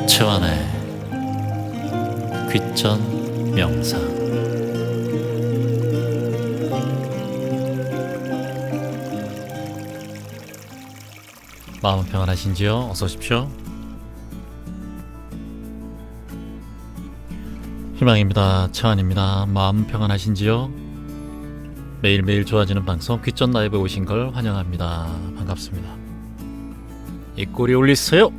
최완의 귀전 명상. 마음은 평안하신지요? 어서 오십시오. 희망입니다. 최완입니다. 마음 평안하신지요? 매일매일 좋아지는 방송 귀전 라이브에 오신 걸 환영합니다. 반갑습니다. 입꼬리 올리세요.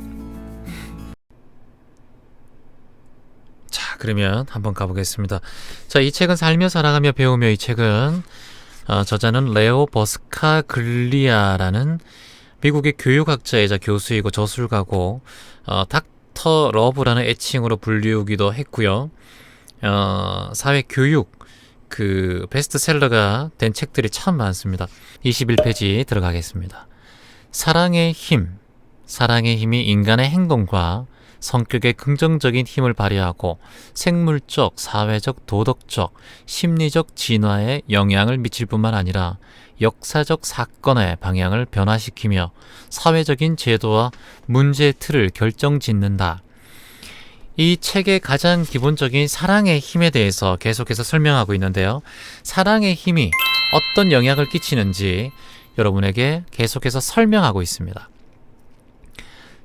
자, 그러면 한번 가보겠습니다. 자, 이 책은 살며 살아가며 배우며. 이 책은 저자는 레오 버스카글리아라는 미국의 교육학자이자 교수이고 저술가고 닥터 러브라는 애칭으로 불리우기도 했고요. 사회교육 베스트셀러가 된 책들이 참 많습니다. 21페이지 들어가겠습니다. 사랑의 힘. 사랑의 힘이 인간의 행동과 성격의 긍정적인 힘을 발휘하고 생물적, 사회적, 도덕적, 심리적 진화에 영향을 미칠 뿐만 아니라 역사적 사건의 방향을 변화시키며 사회적인 제도와 문제의 틀을 결정짓는다. 이 책의 가장 기본적인 사랑의 힘에 대해서 계속해서 설명하고 있는데요. 사랑의 힘이 어떤 영향을 끼치는지 여러분에게 계속해서 설명하고 있습니다.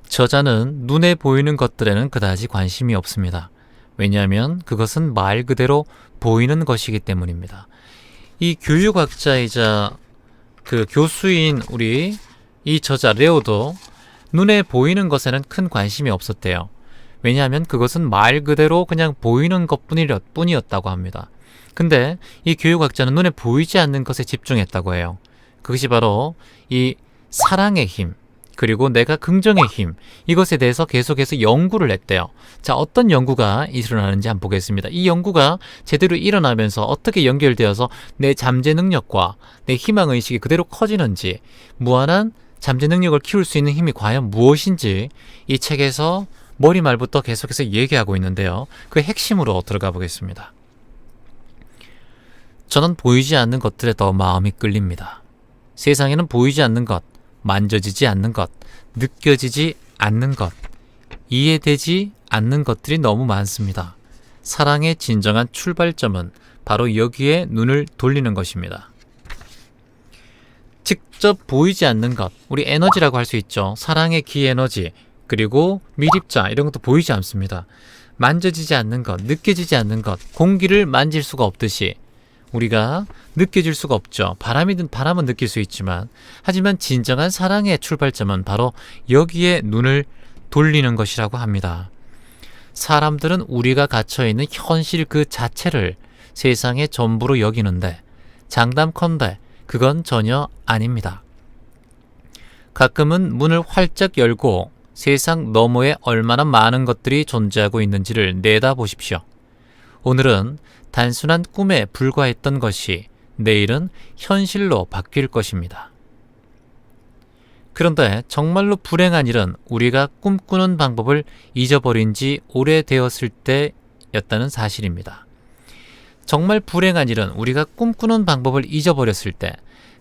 저자는 눈에 보이는 것들에는 그다지 관심이 없습니다. 왜냐하면 그것은 말 그대로 보이는 것이기 때문입니다. 이 교육학자이자 교수인 우리 이 저자 레오도 눈에 보이는 것에는 큰 관심이 없었대요. 왜냐하면 그것은 말 그대로 그냥 보이는 것뿐이었다고 합니다. 근데 이 교육학자는 눈에 보이지 않는 것에 집중했다고 해요. 그것이 바로 이 사랑의 힘, 그리고 내가 긍정의 힘, 이것에 대해서 계속해서 연구를 했대요. 자, 어떤 연구가 일어나는지 한번 보겠습니다. 이 연구가 제대로 일어나면서 어떻게 연결되어서 내 잠재 능력과 내 희망의식이 그대로 커지는지, 무한한 잠재 능력을 키울 수 있는 힘이 과연 무엇인지 이 책에서 머리말부터 계속해서 얘기하고 있는데요. 그 핵심으로 들어가 보겠습니다. 저는 보이지 않는 것들에 더 마음이 끌립니다. 세상에는 보이지 않는 것, 만져지지 않는 것, 느껴지지 않는 것, 이해되지 않는 것들이 너무 많습니다. 사랑의 진정한 출발점은 바로 여기에 눈을 돌리는 것입니다. 직접 보이지 않는 것, 우리 에너지라고 할 수 있죠. 사랑의 기에너지, 그리고 미립자, 이런 것도 보이지 않습니다. 만져지지 않는 것, 느껴지지 않는 것, 공기를 만질 수가 없듯이 우리가 느껴질 수가 없죠. 바람은 느낄 수 있지만, 하지만 진정한 사랑의 출발점은 바로 여기에 눈을 돌리는 것이라고 합니다. 사람들은 우리가 갇혀있는 현실 그 자체를 세상의 전부로 여기는데, 장담컨대 그건 전혀 아닙니다. 가끔은 문을 활짝 열고 세상 너머에 얼마나 많은 것들이 존재하고 있는지를 내다보십시오. 오늘은 단순한 꿈에 불과했던 것이 내일은 현실로 바뀔 것입니다. 그런데 정말로 불행한 일은 우리가 꿈꾸는 방법을 잊어버린 지 오래되었을 때였다는 사실입니다. 정말 불행한 일은 우리가 꿈꾸는 방법을 잊어버렸을 때,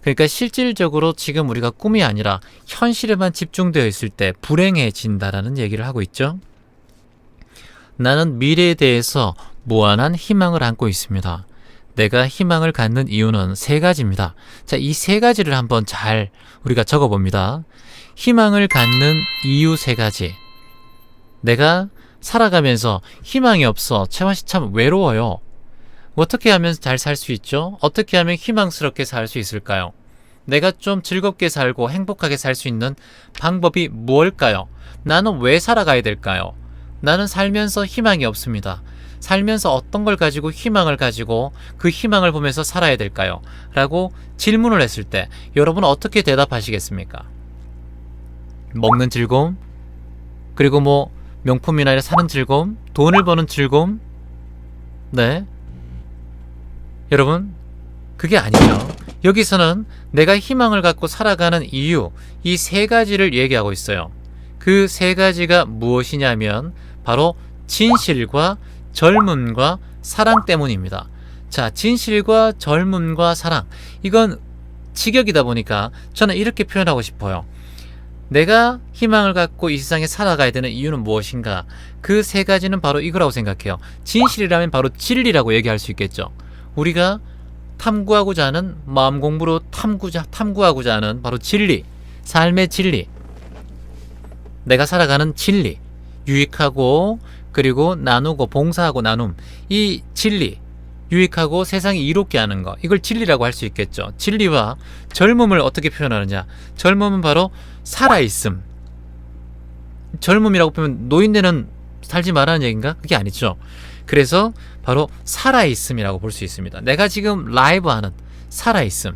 그러니까 실질적으로 지금 우리가 꿈이 아니라 현실에만 집중되어 있을 때 불행해진다라는 얘기를 하고 있죠. 나는 미래에 대해서 무한한 희망을 안고 있습니다. 내가 희망을 갖는 이유는 3가지입니다. 자, 이 3가지를 한번 잘 우리가 적어봅니다. 희망을 갖는 이유 3가지. 내가 살아가면서 희망이 없어. 채환씨 참 외로워요. 어떻게 하면 잘 살 수 있죠? 어떻게 하면 희망스럽게 살 수 있을까요? 내가 좀 즐겁게 살고 행복하게 살 수 있는 방법이 무엇일까요? 나는 왜 살아가야 될까요? 나는 살면서 희망이 없습니다. 살면서 어떤 걸 가지고 희망을 가지고 그 희망을 보면서 살아야 될까요? 라고 질문을 했을 때 여러분은 어떻게 대답하시겠습니까? 먹는 즐거움? 그리고 명품이나 사는 즐거움? 돈을 버는 즐거움? 네. 여러분, 그게 아니죠. 여기서는 내가 희망을 갖고 살아가는 이유, 이 3가지를 얘기하고 있어요. 그 3가지가 무엇이냐면 바로 진실과 젊음과 사랑 때문입니다. 자, 진실과 젊음과 사랑, 이건 직역이다 보니까 저는 이렇게 표현하고 싶어요. 내가 희망을 갖고 이 세상에 살아가야 되는 이유는 무엇인가? 그 세 가지는 바로 이거라고 생각해요. 진실이라면 바로 진리라고 얘기할 수 있겠죠. 우리가 탐구하고자 하는, 마음 공부로 탐구하고자 하는 바로 진리, 삶의 진리, 내가 살아가는 진리, 유익하고 그리고 나누고 봉사하고 나눔, 이 진리, 유익하고 세상이 이롭게 하는 거, 이걸 진리라고 할 수 있겠죠. 진리와 젊음을 어떻게 표현하느냐? 젊음은 바로 살아있음. 젊음이라고 보면 노인네는 살지 말라는 얘기인가? 그게 아니죠. 그래서 바로 살아있음이라고 볼 수 있습니다. 내가 지금 라이브 하는 살아있음.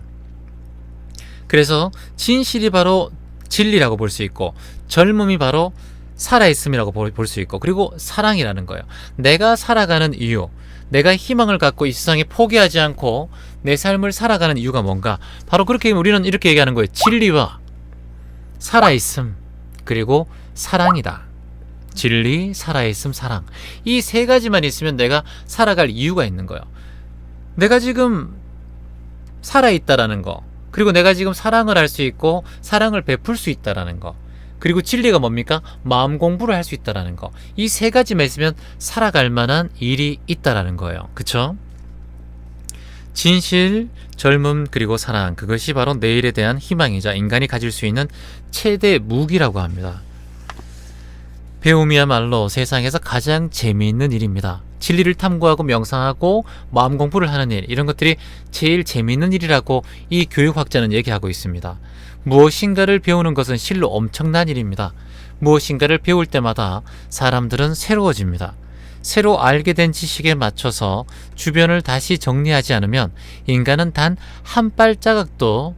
그래서 진실이 바로 진리라고 볼 수 있고, 젊음이 바로 살아있음이라고 볼 수 있고, 그리고 사랑이라는 거예요. 내가 살아가는 이유, 내가 희망을 갖고 이 세상에 포기하지 않고 내 삶을 살아가는 이유가 뭔가? 바로 그렇게 우리는 이렇게 얘기하는 거예요. 진리와 살아있음, 그리고 사랑이다. 진리, 살아있음, 사랑. 이 세 가지만 있으면 내가 살아갈 이유가 있는 거예요. 내가 지금 살아있다라는 거, 그리고 내가 지금 사랑을 할 수 있고 사랑을 베풀 수 있다라는 거, 그리고 진리가 뭡니까? 마음 공부를 할 수 있다라는 거. 이 세 가지만 있으면 살아갈 만한 일이 있다라는 거예요. 그쵸? 진실, 젊음, 그리고 사랑, 그것이 바로 내일에 대한 희망이자 인간이 가질 수 있는 최대 무기라고 합니다. 배움이야말로 세상에서 가장 재미있는 일입니다. 진리를 탐구하고 명상하고 마음 공부를 하는 일, 이런 것들이 제일 재미있는 일이라고 이 교육학자는 얘기하고 있습니다. 무엇인가를 배우는 것은 실로 엄청난 일입니다. 무엇인가를 배울 때마다 사람들은 새로워집니다. 새로 알게 된 지식에 맞춰서 주변을 다시 정리하지 않으면 인간은 단 한 발짝도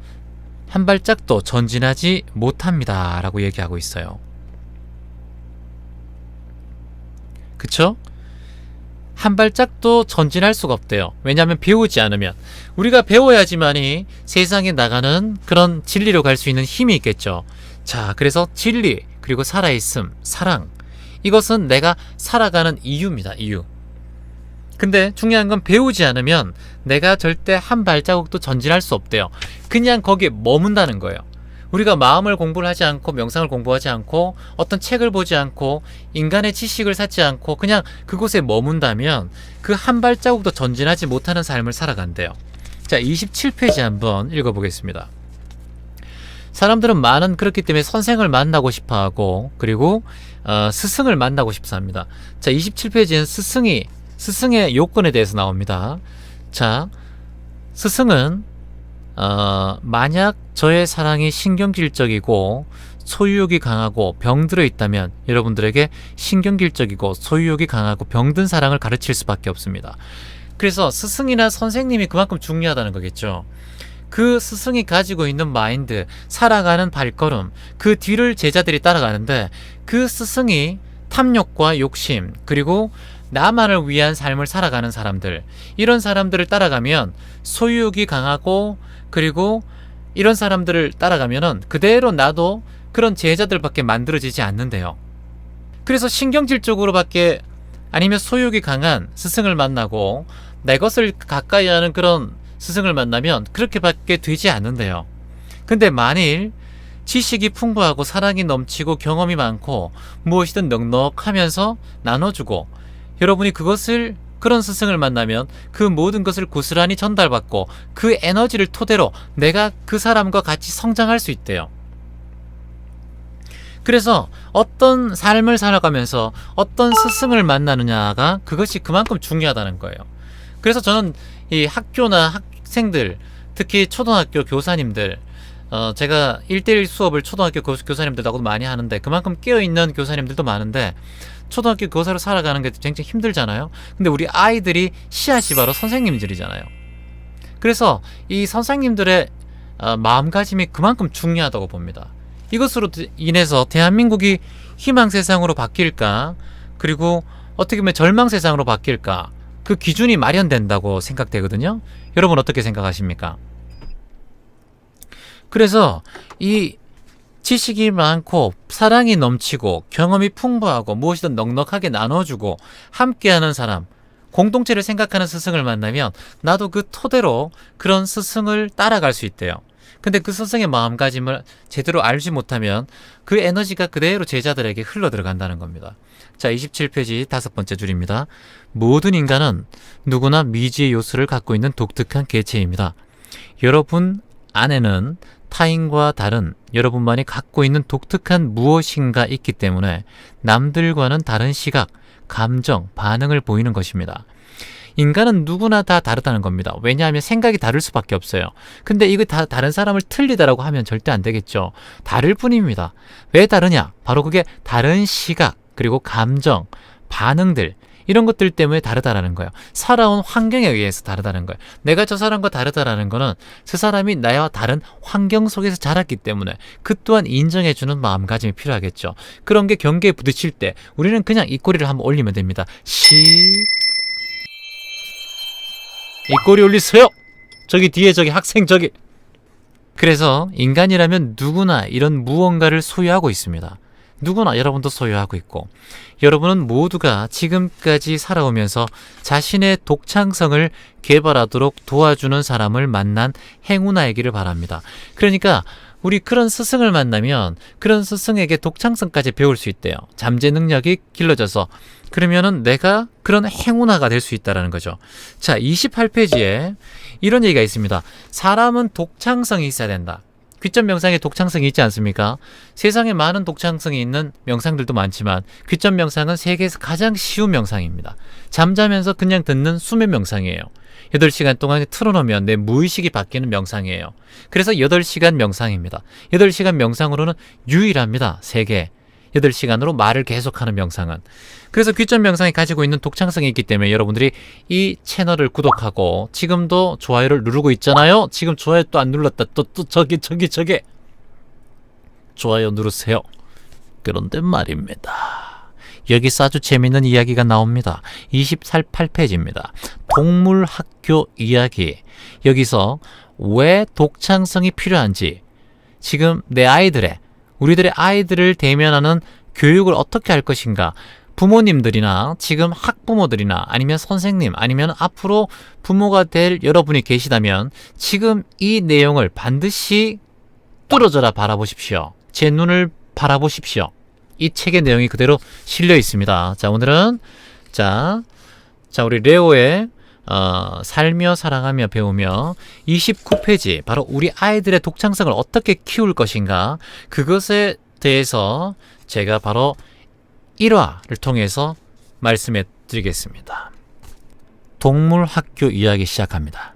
전진하지 못합니다. 라고 얘기하고 있어요. 그쵸? 한 발짝도 전진할 수가 없대요. 왜냐하면 배우지 않으면. 우리가 배워야지만이 세상에 나가는 그런 진리로 갈 수 있는 힘이 있겠죠. 자, 그래서 진리, 그리고 살아있음, 사랑, 이것은 내가 살아가는 이유입니다. 이유. 근데 중요한 건 배우지 않으면 내가 절대 한 발자국도 전진할 수 없대요. 그냥 거기에 머문다는 거예요. 우리가 마음을 공부를 하지 않고 명상을 공부하지 않고 어떤 책을 보지 않고 인간의 지식을 쌓지 않고 그냥 그곳에 머문다면 그 한 발자국도 전진하지 못하는 삶을 살아간대요. 자, 27페이지 한번 읽어보겠습니다. 사람들은 많은 그렇기 때문에 선생을 만나고 싶어하고 그리고 스승을 만나고 싶어 합니다. 자, 27페이지는 스승의 요건에 대해서 나옵니다. 자, 스승은 만약 저의 사랑이 신경질적이고 소유욕이 강하고 병들어 있다면 여러분들에게 신경질적이고 소유욕이 강하고 병든 사랑을 가르칠 수밖에 없습니다. 그래서 스승이나 선생님이 그만큼 중요하다는 거겠죠. 그 스승이 가지고 있는 마인드, 살아가는 발걸음, 그 뒤를 제자들이 따라가는데 그 스승이 탐욕과 욕심, 그리고 나만을 위한 삶을 살아가는 사람들, 이런 사람들을 따라가면 소유욕이 강하고 그리고 이런 사람들을 따라가면은 그대로 나도 그런 제자들밖에 만들어지지 않는데요. 그래서 신경질적으로밖에 아니면 소유욕이 강한 스승을 만나고 내 것을 가까이 하는 그런 스승을 만나면 그렇게밖에 되지 않는데요. 근데 만일 지식이 풍부하고 사랑이 넘치고 경험이 많고 무엇이든 넉넉하면서 나눠주고 여러분이 그런 스승을 만나면 그 모든 것을 고스란히 전달받고 그 에너지를 토대로 내가 그 사람과 같이 성장할 수 있대요. 그래서 어떤 삶을 살아가면서 어떤 스승을 만나느냐가 그것이 그만큼 중요하다는 거예요. 그래서 저는 이 학교나 학생들, 특히 초등학교 교사님들, 제가 1:1 수업을 초등학교 교사님들하고도 많이 하는데 그만큼 깨어있는 교사님들도 많은데 초등학교 교사로 살아가는 게 굉장히 힘들잖아요. 근데 우리 아이들이 씨앗이 바로 선생님들이잖아요. 그래서 이 선생님들의 마음가짐이 그만큼 중요하다고 봅니다. 이것으로 인해서 대한민국이 희망세상으로 바뀔까, 그리고 어떻게 보면 절망세상으로 바뀔까, 그 기준이 마련된다고 생각되거든요. 여러분 어떻게 생각하십니까? 그래서 이 지식이 많고 사랑이 넘치고 경험이 풍부하고 무엇이든 넉넉하게 나눠주고 함께하는 사람, 공동체를 생각하는 스승을 만나면 나도 그 토대로 그런 스승을 따라갈 수 있대요. 근데 그 스승의 마음가짐을 제대로 알지 못하면 그 에너지가 그대로 제자들에게 흘러 들어간다는 겁니다. 자, 27페이지 5번째 줄입니다. 모든 인간은 누구나 미지의 요소를 갖고 있는 독특한 개체입니다. 여러분 안에는 타인과 다른 여러분만이 갖고 있는 독특한 무엇인가 있기 때문에 남들과는 다른 시각, 감정, 반응을 보이는 것입니다. 인간은 누구나 다 다르다는 겁니다. 왜냐하면 생각이 다를 수밖에 없어요. 근데 이거 다 다른 사람을 틀리다라고 하면 절대 안 되겠죠. 다를 뿐입니다. 왜 다르냐? 바로 그게 다른 시각, 그리고 감정, 반응들, 이런 것들 때문에 다르다라는 거예요. 살아온 환경에 의해서 다르다는 거예요. 내가 저 사람과 다르다라는 거는 저 사람이 나와 다른 환경 속에서 자랐기 때문에 그 또한 인정해주는 마음가짐이 필요하겠죠. 그런 게 경계에 부딪힐 때 우리는 그냥 입꼬리를 한번 올리면 됩니다. 입꼬리 올리세요. 저기 뒤에 저기 학생 저기. 그래서 인간이라면 누구나 이런 무언가를 소유하고 있습니다. 누구나 여러분도 소유하고 있고, 여러분은 모두가 지금까지 살아오면서 자신의 독창성을 개발하도록 도와주는 사람을 만난 행운아이기를 바랍니다. 그러니까 우리 그런 스승을 만나면 그런 스승에게 독창성까지 배울 수 있대요. 잠재 능력이 길러져서. 그러면은 내가 그런 행운아가 될 수 있다는 거죠. 자, 28페이지에 이런 얘기가 있습니다. 사람은 독창성이 있어야 된다. 귀점 명상에 독창성이 있지 않습니까? 세상에 많은 독창성이 있는 명상들도 많지만 귀점 명상은 세계에서 가장 쉬운 명상입니다. 잠자면서 그냥 듣는 수면 명상이에요. 8시간 동안 틀어놓으면 내 무의식이 바뀌는 명상이에요. 그래서 8시간 명상입니다. 8시간 명상으로는 유일합니다. 세계 8시간으로 말을 계속하는 명상은. 그래서 귀점 명상이 가지고 있는 독창성이 있기 때문에 여러분들이 이 채널을 구독하고 지금도 좋아요를 누르고 있잖아요. 지금 좋아요 또 안 눌렀다. 또 저기 좋아요 누르세요. 그런데 말입니다. 여기서 아주 재밌는 이야기가 나옵니다. 28페이지입니다. 동물학교 이야기. 여기서 왜 독창성이 필요한지, 지금 내 아이들의, 우리들의 아이들을 대면하는 교육을 어떻게 할 것인가, 부모님들이나 지금 학부모들이나 아니면 선생님 아니면 앞으로 부모가 될 여러분이 계시다면 지금 이 내용을 반드시 뚫어져라 바라보십시오. 제 눈을 바라보십시오. 이 책의 내용이 그대로 실려 있습니다. 자, 오늘은 자 우리 레오의 살며 사랑하며 배우며 29페이지, 바로 우리 아이들의 독창성을 어떻게 키울 것인가, 그것에 대해서 제가 바로 1화를 통해서 말씀해 드리겠습니다. 동물학교 이야기 시작합니다.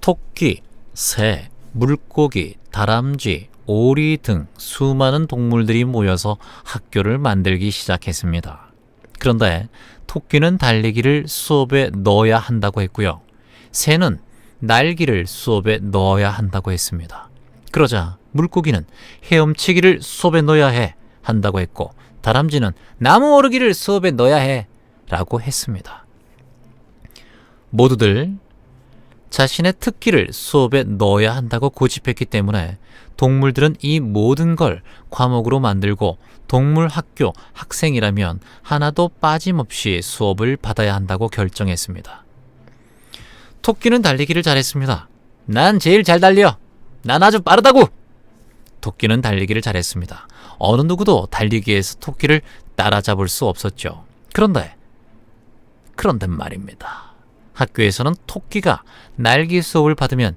토끼, 새, 물고기, 다람쥐, 오리 등 수많은 동물들이 모여서 학교를 만들기 시작했습니다. 그런데 토끼는 달리기를 수업에 넣어야 한다고 했고요. 새는 날기를 수업에 넣어야 한다고 했습니다. 그러자 물고기는 헤엄치기를 수업에 넣어야 한다고 했고, 다람쥐는 나무 오르기를 수업에 넣어야 해 라고 했습니다. 모두들 자신의 특기를 수업에 넣어야 한다고 고집했기 때문에 동물들은 이 모든 걸 과목으로 만들고 동물학교 학생이라면 하나도 빠짐없이 수업을 받아야 한다고 결정했습니다. 토끼는 달리기를 잘했습니다. 난 제일 잘 달려. 난 아주 빠르다고. 토끼는 달리기를 잘했습니다. 어느 누구도 달리기에서 토끼를 따라잡을 수 없었죠. 그런데 말입니다. 학교에서는 토끼가 날기 수업을 받으면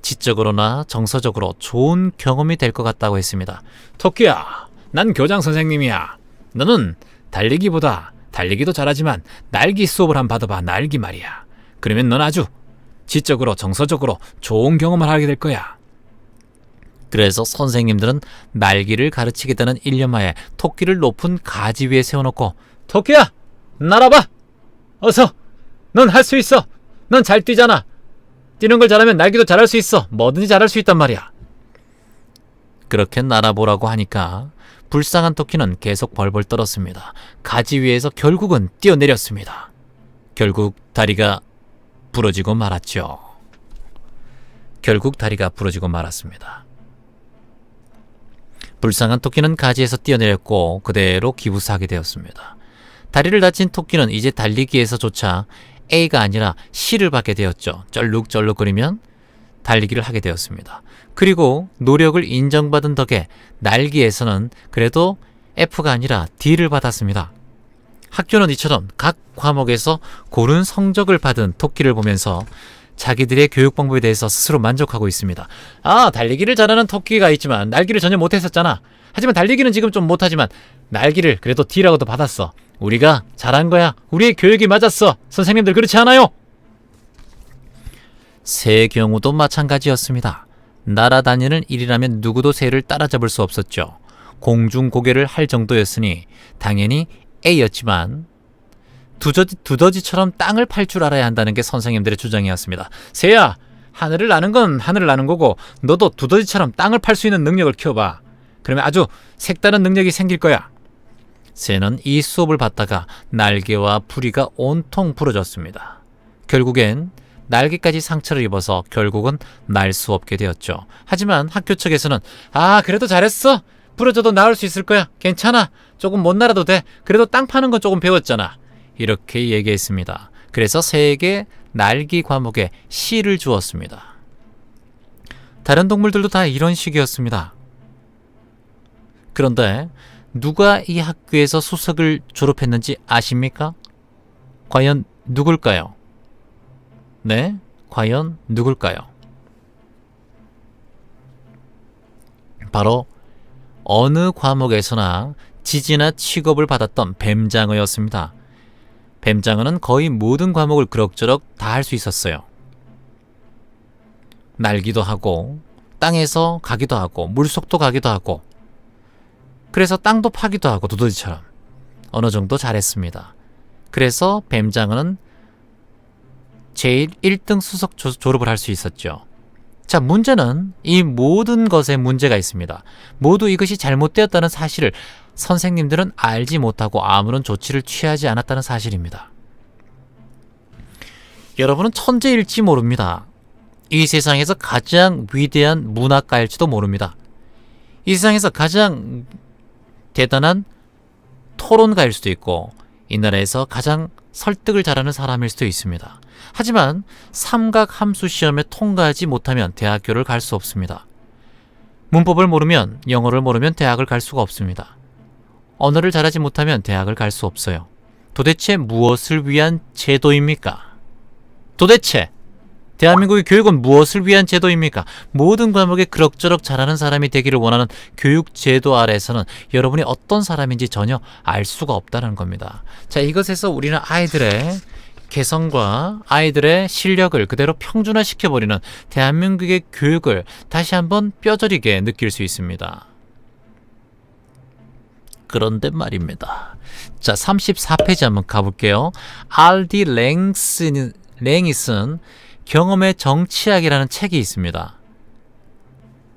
지적으로나 정서적으로 좋은 경험이 될 것 같다고 했습니다. 토끼야, 난 교장 선생님이야. 너는 달리기보다, 달리기도 잘하지만 날기 수업을 한번 받아봐. 날기 말이야. 그러면 넌 아주 지적으로 정서적으로 좋은 경험을 하게 될 거야. 그래서 선생님들은 날기를 가르치겠다는 일념하에 토끼를 높은 가지 위에 세워놓고, 토끼야, 날아봐. 어서. 넌 할 수 있어. 넌 잘 뛰잖아. 뛰는 걸 잘하면 날기도 잘할 수 있어. 뭐든지 잘할 수 있단 말이야. 그렇게 날아보라고 하니까 불쌍한 토끼는 계속 벌벌 떨었습니다. 가지 위에서 결국은 뛰어내렸습니다. 결국 다리가 부러지고 말았죠. 불쌍한 토끼는 가지에서 뛰어내렸고 그대로 기부사하게 되었습니다. 다리를 다친 토끼는 이제 달리기에서조차 A가 아니라 C를 받게 되었죠. 쩔룩쩔룩거리면 달리기를 하게 되었습니다. 그리고 노력을 인정받은 덕에 날기에서는 그래도 F가 아니라 D를 받았습니다. 학교는 이처럼 각 과목에서 고른 성적을 받은 토끼를 보면서 자기들의 교육 방법에 대해서 스스로 만족하고 있습니다. 아, 달리기를 잘하는 토끼가 있지만 날기를 전혀 못했었잖아. 하지만 달리기는 지금 좀 못하지만 날기를 그래도 D라고도 받았어. 우리가 잘한 거야. 우리의 교육이 맞았어. 선생님들 그렇지 않아요? 새의 경우도 마찬가지였습니다. 날아다니는 일이라면 누구도 새를 따라잡을 수 없었죠. 공중고개를 할 정도였으니 당연히 A였지만 두더지처럼 땅을 팔 줄 알아야 한다는 게 선생님들의 주장이었습니다. 새야, 하늘을 나는 건 하늘을 나는 거고 너도 두더지처럼 땅을 팔 수 있는 능력을 키워봐. 그러면 아주 색다른 능력이 생길 거야. 새는 이 수업을 받다가 날개와 부리가 온통 부러졌습니다. 결국엔 날개까지 상처를 입어서 결국은 날 수 없게 되었죠. 하지만 학교 측에서는 그래도 잘했어. 부러져도 나을 수 있을 거야. 괜찮아. 조금 못 날아도 돼. 그래도 땅 파는 건 조금 배웠잖아. 이렇게 얘기했습니다. 그래서 새에게 날기 과목에 C를 주었습니다. 다른 동물들도 다 이런 식이었습니다. 그런데 누가 이 학교에서 수석을 졸업했는지 아십니까? 과연 누굴까요? 네, 과연 누굴까요? 바로 어느 과목에서나 지지나 취급을 받았던 뱀장어였습니다. 뱀장어는 거의 모든 과목을 그럭저럭 다 할 수 있었어요. 날기도 하고 땅에서 가기도 하고 물속도 가기도 하고 그래서 땅도 파기도 하고 두더지처럼 어느 정도 잘했습니다. 그래서 뱀장어는 제일 1등 수석 졸업을 할 수 있었죠. 자, 문제는 이 모든 것에 문제가 있습니다. 모두 이것이 잘못되었다는 사실을 선생님들은 알지 못하고 아무런 조치를 취하지 않았다는 사실입니다. 여러분은 천재일지 모릅니다. 이 세상에서 가장 위대한 문학가일지도 모릅니다. 이 세상에서 가장 대단한 토론가일 수도 있고 이 나라에서 가장 설득을 잘하는 사람일 수도 있습니다. 하지만 삼각함수 시험에 통과하지 못하면 대학교를 갈 수 없습니다. 문법을 모르면, 영어를 모르면 대학을 갈 수가 없습니다. 언어를 잘하지 못하면 대학을 갈 수 없어요. 도대체 무엇을 위한 제도입니까? 도대체 대한민국의 교육은 무엇을 위한 제도입니까? 모든 과목에 그럭저럭 잘하는 사람이 되기를 원하는 교육 제도 아래에서는 여러분이 어떤 사람인지 전혀 알 수가 없다는 겁니다. 자, 이것에서 우리는 아이들의 개성과 아이들의 실력을 그대로 평준화시켜버리는 대한민국의 교육을 다시 한번 뼈저리게 느낄 수 있습니다. 그런데 말입니다. 자, 34페이지 한번 가볼게요. R.D. 랭이 쓴 경험의 정치학이라는 책이 있습니다.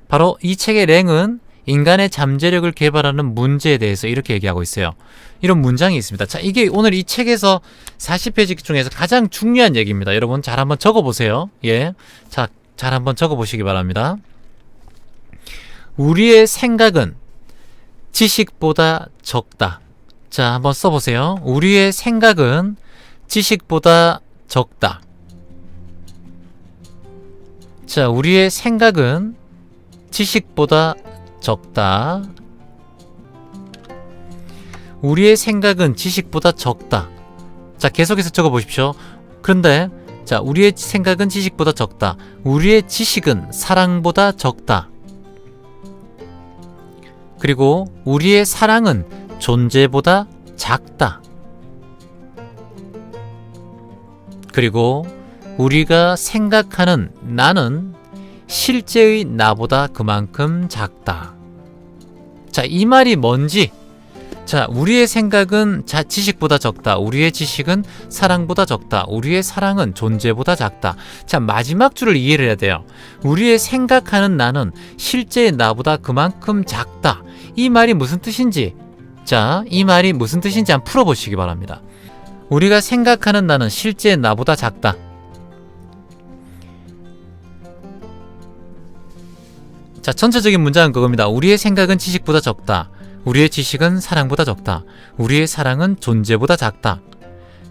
바로 이 책의 랭은 인간의 잠재력을 개발하는 문제에 대해서 이렇게 얘기하고 있어요. 이런 문장이 있습니다. 자, 이게 오늘 이 책에서 40페이지 중에서 가장 중요한 얘기입니다. 여러분 잘 한번 적어보세요. 예, 자, 잘 한번 적어보시기 바랍니다. 우리의 생각은 지식보다 적다. 자, 한번 써보세요. 우리의 생각은 지식보다 적다. 자, 우리의 생각은 지식보다 적다. 우리의 생각은 지식보다 적다. 자, 계속해서 적어보십시오. 그런데 자, 우리의 생각은 지식보다 적다. 우리의 지식은 사랑보다 적다. 그리고 우리의 사랑은 존재보다 작다. 그리고 우리가 생각하는 나는 실제의 나보다 그만큼 작다. 자, 이 말이 뭔지. 자, 우리의 생각은 지식보다 적다. 우리의 지식은 사랑보다 적다. 우리의 사랑은 존재보다 작다. 자, 마지막 줄을 이해를 해야 돼요. 우리의 생각하는 나는 실제의 나보다 그만큼 작다. 이 말이 무슨 뜻인지. 자, 이 말이 무슨 뜻인지 한번 풀어보시기 바랍니다. 우리가 생각하는 나는 실제의 나보다 작다. 자, 전체적인 문장은 그겁니다. 우리의 생각은 지식보다 적다. 우리의 지식은 사랑보다 적다. 우리의 사랑은 존재보다 작다.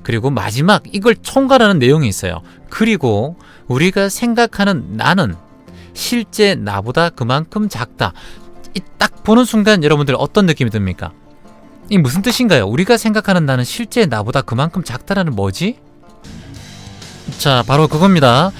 그리고 마지막 이걸 총괄하는 내용이 있어요. 그리고 우리가 생각하는 나는 실제 나보다 그만큼 작다. 이 딱 보는 순간 여러분들 어떤 느낌이 듭니까? 이 무슨 뜻인가요? 우리가 생각하는 나는 실제 나보다 그만큼 작다라는 뭐지? 자, 바로 그겁니다.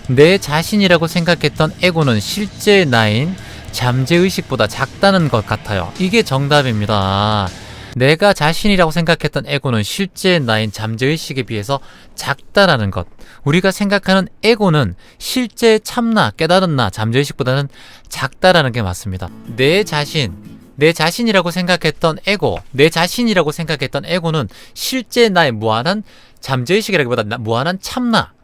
내 자신이라고 생각했던 에고는 실제 나인 잠재의식보다 작다는 것 같아요. 이게 정답입니다. 내가 자신이라고 생각했던 에고는 실제 나인 잠재의식에 비해서 작다라는 것. 우리가 생각하는 에고는 실제 참나, 깨달은 나, 잠재의식보다는 작다라는 게 맞습니다. 내 자신이라고 생각했던 에고, 내 자신이라고 생각했던 에고는 실제 나의 무한한 잠재의식이라기보다 무한한 참나,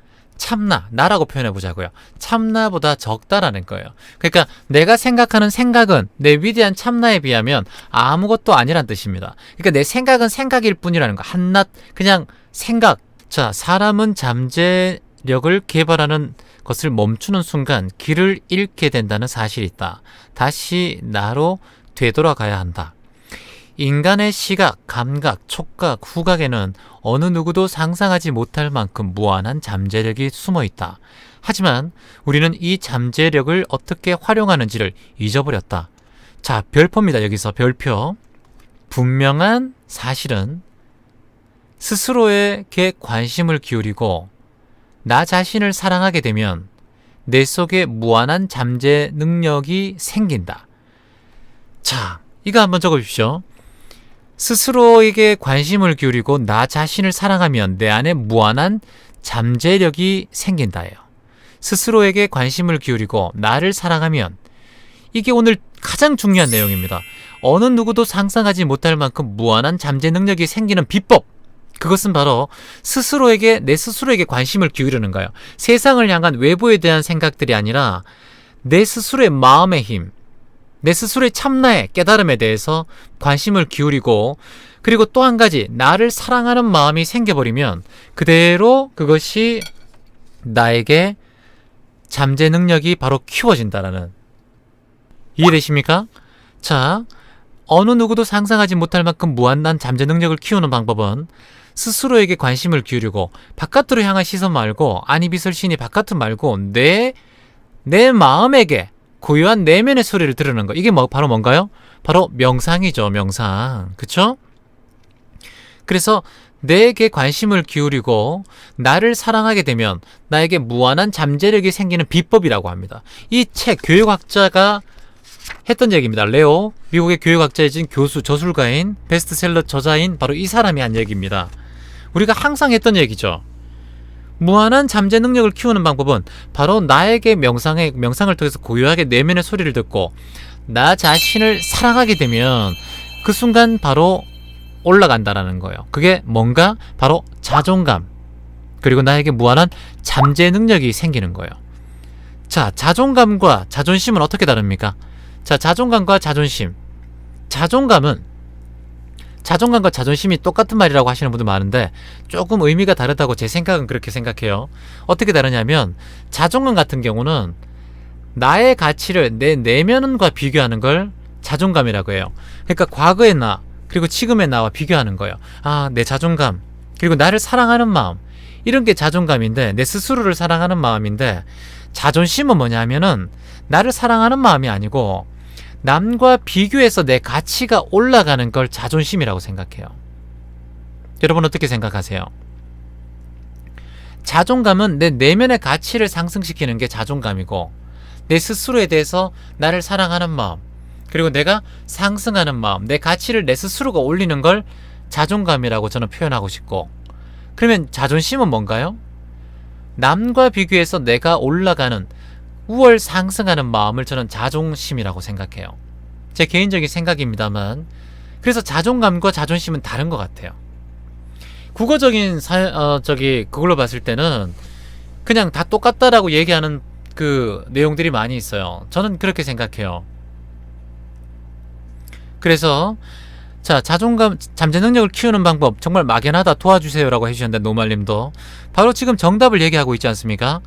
나라고 표현해보자고요. 참나보다 적다라는 거예요. 그러니까 내가 생각하는 생각은 내 위대한 참나에 비하면 아무것도 아니란 뜻입니다. 그러니까 내 생각은 생각일 뿐이라는 거. 한낱 그냥 생각. 자, 사람은 잠재력을 개발하는 것을 멈추는 순간 길을 잃게 된다는 사실이 있다. 다시 나로 되돌아가야 한다. 인간의 시각, 감각, 촉각, 후각에는 어느 누구도 상상하지 못할 만큼 무한한 잠재력이 숨어 있다. 하지만 우리는 이 잠재력을 어떻게 활용하는지를 잊어버렸다. 자, 별표입니다. 여기서 별표. 분명한 사실은 스스로에게 관심을 기울이고 나 자신을 사랑하게 되면 내 속에 무한한 잠재 능력이 생긴다. 자, 이거 한번 적어주십시오. 스스로에게 관심을 기울이고 나 자신을 사랑하면 내 안에 무한한 잠재력이 생긴다예요. 스스로에게 관심을 기울이고 나를 사랑하면, 이게 오늘 가장 중요한 내용입니다. 어느 누구도 상상하지 못할 만큼 무한한 잠재 능력이 생기는 비법. 그것은 바로 내 스스로에게 관심을 기울이는 거예요. 세상을 향한 외부에 대한 생각들이 아니라 내 스스로의 마음의 힘, 내 스스로의 참나의 깨달음에 대해서 관심을 기울이고, 그리고 또 한 가지, 나를 사랑하는 마음이 생겨버리면 그대로 그것이 나에게 잠재 능력이 바로 키워진다라는, 이해되십니까? 자, 어느 누구도 상상하지 못할 만큼 무한한 잠재 능력을 키우는 방법은 스스로에게 관심을 기울이고 바깥으로 향한 시선 말고, 아니비설신이 바깥은 말고 내 마음에게 고유한 내면의 소리를 들으는 거. 이게 바로 뭔가요? 바로 명상이죠. 명상. 그쵸? 그래서 내게 관심을 기울이고 나를 사랑하게 되면 나에게 무한한 잠재력이 생기는 비법이라고 합니다. 이 책 교육학자가 했던 얘기입니다. 레오, 미국의 교육학자이신 교수, 저술가인, 베스트셀러 저자인 바로 이 사람이 한 얘기입니다. 우리가 항상 했던 얘기죠. 무한한 잠재 능력을 키우는 방법은 바로 나에게 명상을 통해서 고유하게 내면의 소리를 듣고 나 자신을 사랑하게 되면 그 순간 바로 올라간다라는 거예요. 그게 뭔가? 바로 자존감, 그리고 나에게 무한한 잠재 능력이 생기는 거예요. 자, 자존감과 자존심은 어떻게 다릅니까? 자, 자존감과 자존심. 자존감과 자존심이 똑같은 말이라고 하시는 분들 많은데 조금 의미가 다르다고 제 생각은 그렇게 생각해요. 어떻게 다르냐면, 자존감 같은 경우는 나의 가치를 내 내면과 비교하는 걸 자존감이라고 해요. 그러니까 과거의 나 그리고 지금의 나와 비교하는 거예요. 아, 내 자존감, 그리고 나를 사랑하는 마음, 이런 게 자존감인데, 내 스스로를 사랑하는 마음인데, 자존심은 뭐냐면은 나를 사랑하는 마음이 아니고 남과 비교해서 내 가치가 올라가는 걸 자존심이라고 생각해요. 여러분 어떻게 생각하세요? 자존감은 내 내면의 가치를 상승시키는 게 자존감이고, 내 스스로에 대해서 나를 사랑하는 마음, 그리고 내가 상승하는 마음, 내 가치를 내 스스로가 올리는 걸 자존감이라고 저는 표현하고 싶고, 그러면 자존심은 뭔가요? 남과 비교해서 내가 올라가는, 우월 상승하는 마음을 저는 자존심이라고 생각해요. 제 개인적인 생각입니다만, 그래서 자존감과 자존심은 다른 것 같아요. 국어적인 그걸로 봤을 때는 그냥 다 똑같다라고 얘기하는 그 내용들이 많이 있어요. 저는 그렇게 생각해요. 그래서 자, 자존감, 잠재 능력을 키우는 방법 정말 막연하다, 도와주세요라고 해주셨는데, 노말님도 바로 지금 정답을 얘기하고 있지 않습니까?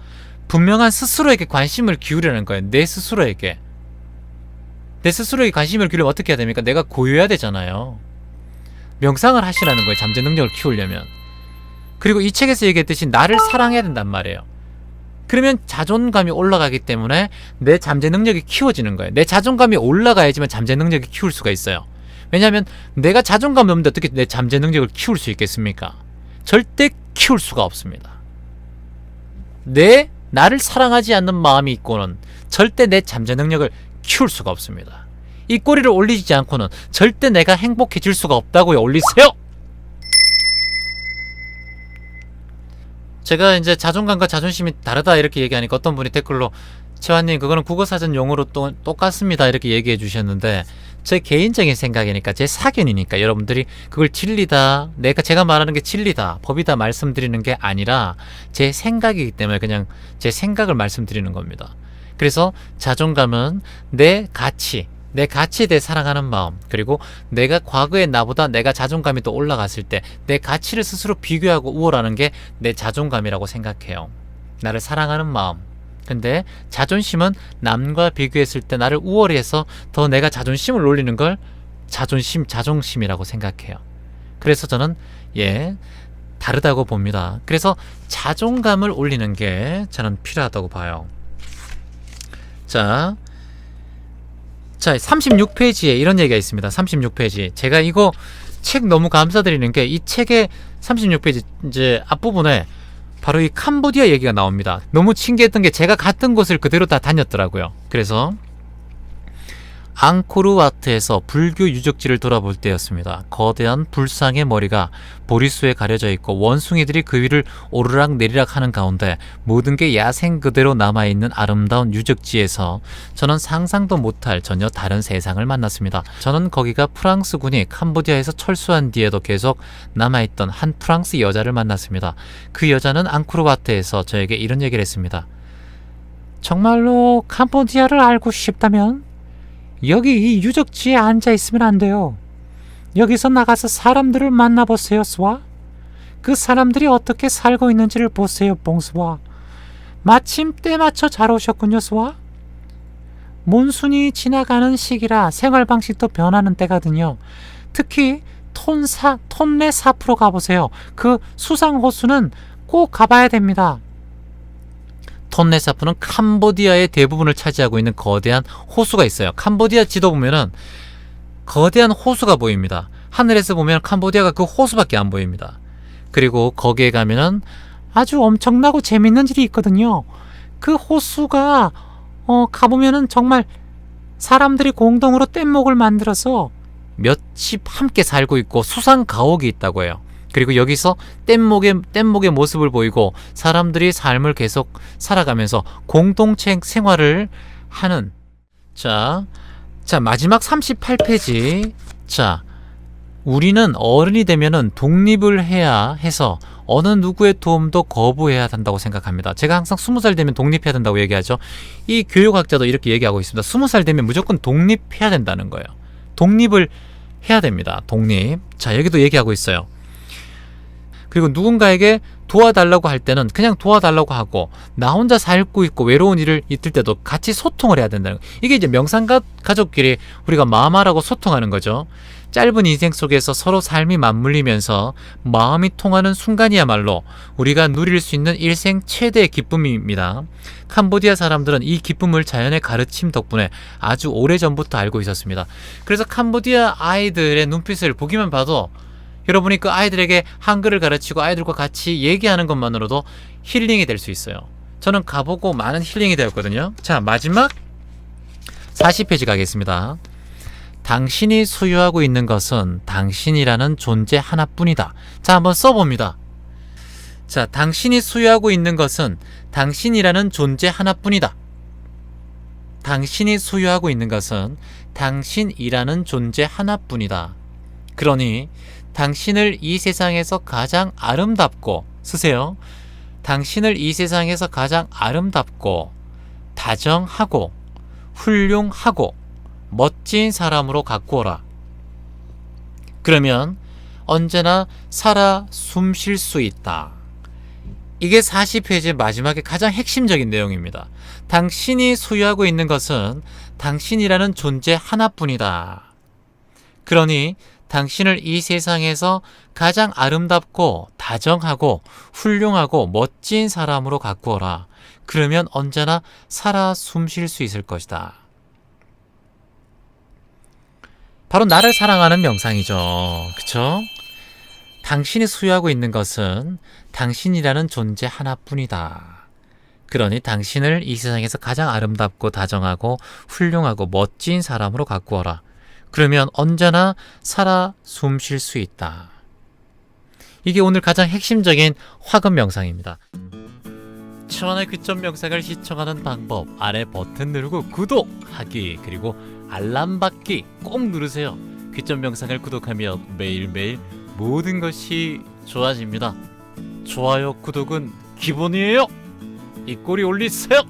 분명한 스스로에게 관심을 기울이는 거예요. 내 스스로에게 관심을 기울이면 어떻게 해야 됩니까? 내가 고요해야 되잖아요. 명상을 하시라는 거예요. 잠재 능력을 키우려면. 그리고 이 책에서 얘기했듯이 나를 사랑해야 된단 말이에요. 그러면 자존감이 올라가기 때문에 내 잠재 능력이 키워지는 거예요. 내 자존감이 올라가야지만 잠재 능력이 키울 수가 있어요. 왜냐하면 내가 자존감이 없는데 어떻게 내 잠재 능력을 키울 수 있겠습니까? 절대 키울 수가 없습니다. 나를 사랑하지 않는 마음이 있고는 절대 내 잠재 능력을 키울 수가 없습니다. 이 꼬리를 올리지 않고는 절대 내가 행복해질 수가 없다고요. 올리세요! 제가 이제 자존감과 자존심이 다르다 이렇게 얘기하니까 어떤 분이 댓글로 채환님 그거는 국어사전 용어로 또 똑같습니다 이렇게 얘기해 주셨는데, 제 개인적인 생각이니까, 제 사견이니까 여러분들이 그걸 진리다, 제가 말하는 게 진리다, 법이다 말씀드리는 게 아니라 제 생각이기 때문에 그냥 제 생각을 말씀드리는 겁니다. 그래서 자존감은 내 가치에 대해 사랑하는 마음, 그리고 내가 과거의 나보다 내가 자존감이 더 올라갔을 때 내 가치를 스스로 비교하고 우월하는 게 내 자존감이라고 생각해요. 나를 사랑하는 마음. 근데 자존심은 남과 비교했을 때 나를 우월히 해서 더 내가 자존심을 올리는 걸 자존심이라고 생각해요. 그래서 저는 다르다고 봅니다. 그래서 자존감을 올리는 게 저는 필요하다고 봐요. 자 36페이지에 이런 얘기가 있습니다. 36페이지. 제가 이거 책 너무 감사드리는 게, 이 책의 36페이지 이제 앞부분에 바로 이 캄보디아 얘기가 나옵니다. 너무 신기했던 게 제가 갔던 곳을 그대로 다 다녔더라고요. 그래서 앙코르와트에서 불교 유적지를 돌아볼 때였습니다. 거대한 불상의 머리가 보리수에 가려져 있고 원숭이들이 그 위를 오르락 내리락 하는 가운데 모든 게 야생 그대로 남아있는 아름다운 유적지에서 저는 상상도 못할 전혀 다른 세상을 만났습니다. 저는 거기가 프랑스군이 캄보디아에서 철수한 뒤에도 계속 남아있던 한 프랑스 여자를 만났습니다. 그 여자는 앙코르와트에서 저에게 이런 얘기를 했습니다. 정말로 캄보디아를 알고 싶다면 여기 이 유적지에 앉아있으면 안 돼요. 여기서 나가서 사람들을 만나보세요, 스와. 그 사람들이 어떻게 살고 있는지를 보세요, 봉스와. 마침 때 맞춰 잘 오셨군요, 스와. 몬순이 지나가는 시기라 생활 방식도 변하는 때거든요. 특히 톤레 사프로 가보세요. 그 수상호수는 꼭 가봐야 됩니다. 톤레사프는 캄보디아의 대부분을 차지하고 있는 거대한 호수가 있어요. 캄보디아 지도 보면은 거대한 호수가 보입니다. 하늘에서 보면 캄보디아가 그 호수밖에 안 보입니다. 그리고 거기에 가면은 아주 엄청나고 재밌는 일이 있거든요. 그 호수가 가보면은 정말 사람들이 공동으로 뗏목을 만들어서 몇 집 함께 살고 있고 수상 가옥이 있다고 해요. 그리고 여기서 뗏목의 모습을 보이고 사람들이 삶을 계속 살아가면서 공동체 생활을 하는. 자 마지막 38페이지. 자, 우리는 어른이 되면은 독립을 해야 해서 어느 누구의 도움도 거부해야 한다고 생각합니다. 제가 항상 20살 되면 독립해야 된다고 얘기하죠. 이 교육학자도 이렇게 얘기하고 있습니다. 20살 되면 무조건 독립해야 된다는 거예요. 독립을 해야 됩니다. 독립. 자, 여기도 얘기하고 있어요. 그리고 누군가에게 도와달라고 할 때는 그냥 도와달라고 하고, 나 혼자 살고 있고 외로운 일을 있을 때도 같이 소통을 해야 된다는 거예요. 이게 이제 명상가족끼리 우리가 마마라고 소통하는 거죠. 짧은 인생 속에서 서로 삶이 맞물리면서 마음이 통하는 순간이야말로 우리가 누릴 수 있는 일생 최대의 기쁨입니다. 캄보디아 사람들은 이 기쁨을 자연의 가르침 덕분에 아주 오래전부터 알고 있었습니다. 그래서 캄보디아 아이들의 눈빛을 보기만 봐도 여러분이 그 아이들에게 한글을 가르치고 아이들과 같이 얘기하는 것만으로도 힐링이 될 수 있어요. 저는 가보고 많은 힐링이 되었거든요. 자, 마지막 40페이지 가겠습니다. 당신이 소유하고 있는 것은 당신이라는 존재 하나뿐이다. 자, 한번 써봅니다. 자, 당신이 소유하고 있는 것은 당신이라는 존재 하나뿐이다. 당신이 소유하고 있는 것은 당신이라는 존재 하나뿐이다. 그러니 당신을 이 세상에서 가장 아름답고, 쓰세요. 당신을 이 세상에서 가장 아름답고 다정하고 훌륭하고 멋진 사람으로 가꾸어라. 그러면 언제나 살아 숨 쉴 수 있다. 이게 40페이지 마지막에 가장 핵심적인 내용입니다. 당신이 소유하고 있는 것은 당신이라는 존재 하나뿐이다. 그러니 당신을 이 세상에서 가장 아름답고 다정하고 훌륭하고 멋진 사람으로 가꾸어라. 그러면 언제나 살아 숨쉴 수 있을 것이다. 바로 나를 사랑하는 명상이죠. 그쵸? 당신이 소유하고 있는 것은 당신이라는 존재 하나뿐이다. 그러니 당신을 이 세상에서 가장 아름답고 다정하고 훌륭하고 멋진 사람으로 가꾸어라. 그러면 언제나 살아 숨쉴 수 있다. 이게 오늘 가장 핵심적인 화금 명상입니다. 천안의 귀점 명상을 시청하는 방법, 아래 버튼 누르고 구독하기, 그리고 알람 받기 꼭 누르세요. 귀점 명상을 구독하면 매일매일 모든 것이 좋아집니다. 좋아요, 구독은 기본이에요. 이 꼬리 올리세요.